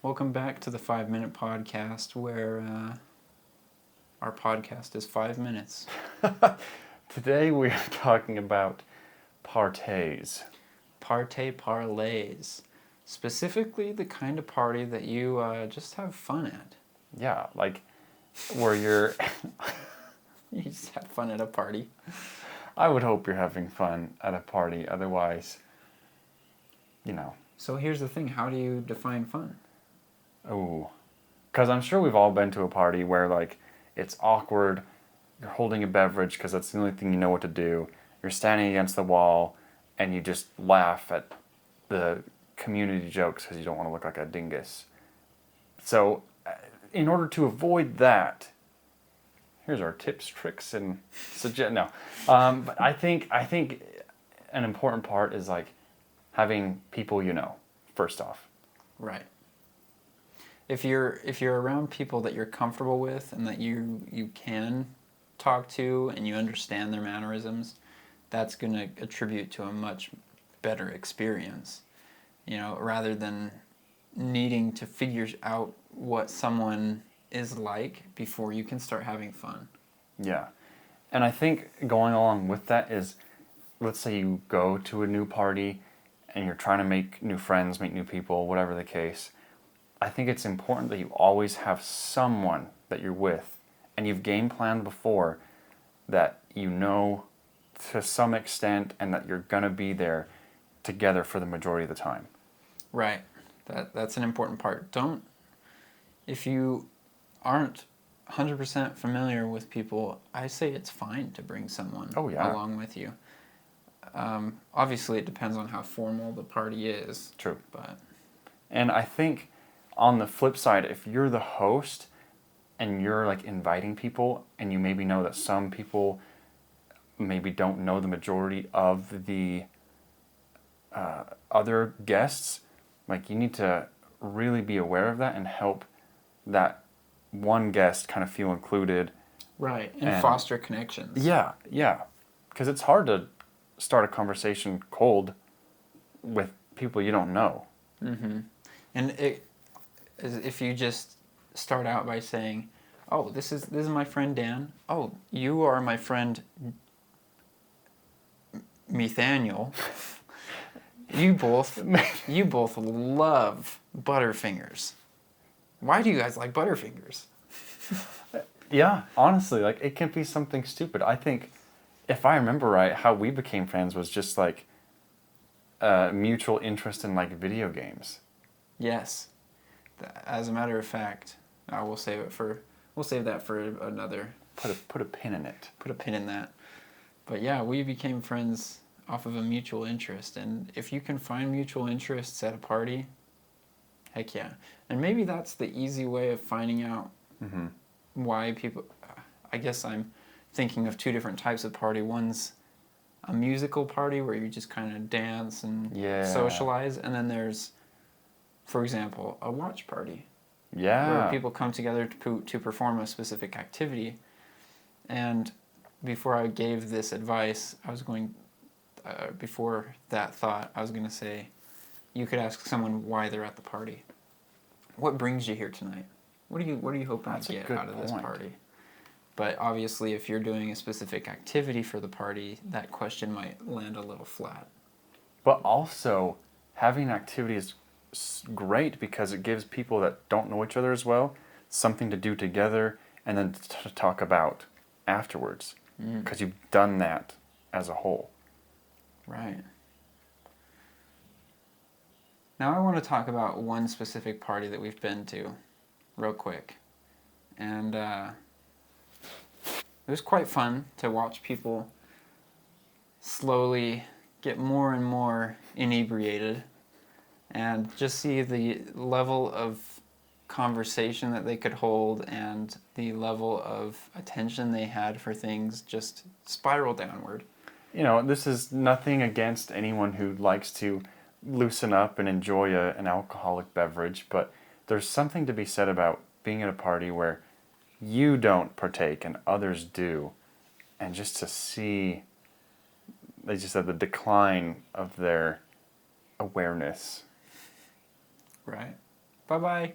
Welcome back to the 5 Minute Podcast, where our podcast is 5 minutes. Today we are talking about parties. Party parlays. Specifically, the kind of party that you just have fun at. Yeah, like where you're. You just have fun at a party. I would hope you're having fun at a party. Otherwise, you know. So here's the thing: how do you define fun? Oh, because I'm sure we've all been to a party where like it's awkward. You're holding a beverage because that's the only thing you know what to do. You're standing against the wall, and you just laugh at the community jokes because you don't want to look like a dingus. So, in order to avoid that, here's our tips, tricks, and suggest. No, but I think an important part is like having people you know. First off, Right. If you're around people that you're comfortable with and that you can talk to and you understand their mannerisms, that's going to attribute to a much better experience. You know, rather than needing to figure out what someone is like before you can start having fun. yeah, and I think going along with that is, let's say you go to a new party, and you're trying to make new friends, make new people, whatever the case. I think it's important that you always have someone that you're with and you've game planned before that you know to some extent and that you're going to be there together for the majority of the time. Right. That's an important part. If you aren't 100% familiar with people, I say it's fine to bring someone along with you. Obviously, it depends on how formal the party is. True. And I think on the flip side, if you're the host and you're like inviting people and you maybe know that some people maybe don't know the majority of the other guests, like you need to really be aware of that and help that one guest kind of feel included. Right, and foster connections. Yeah, because it's hard to start a conversation cold with people you don't know. Mm-hmm. And if you just start out by saying, "Oh, this is my friend Dan. Oh, you are my friend Nathaniel. You both love Butterfingers. Why do you guys like Butterfingers?" Yeah, honestly, like it can be something stupid. I think, if I remember right, how we became friends was just like mutual interest in like video games. Yes. As a matter of fact, we'll save that for another. Put a pin in it. Put a pin in that. But yeah, we became friends off of a mutual interest, and if you can find mutual interests at a party, heck yeah. And maybe that's the easy way of finding out why people. I guess I'm thinking of two different types of party. One's a musical party where you just kind of dance and socialize, and then there's, for example, a watch party. Yeah. Where people come together to perform a specific activity. And before I gave this advice, before that thought, I was going to say, you could ask someone why they're at the party. What brings you here tonight? What are you hoping to get out of this party? But obviously, if you're doing a specific activity for the party, that question might land a little flat. But also, having an activity is great because it gives people that don't know each other as well something to do together and then to talk about afterwards, because you've done that as a whole. Right. Now I want to talk about one specific party that we've been to real quick. And it was quite fun to watch people slowly get more and more inebriated and just see the level of conversation that they could hold and the level of attention they had for things just spiral downward. You know, this is nothing against anyone who likes to loosen up and enjoy an alcoholic beverage, but there's something to be said about being at a party where you don't partake and others do, and just to see, they just said, the decline of their awareness. Right. Bye-bye.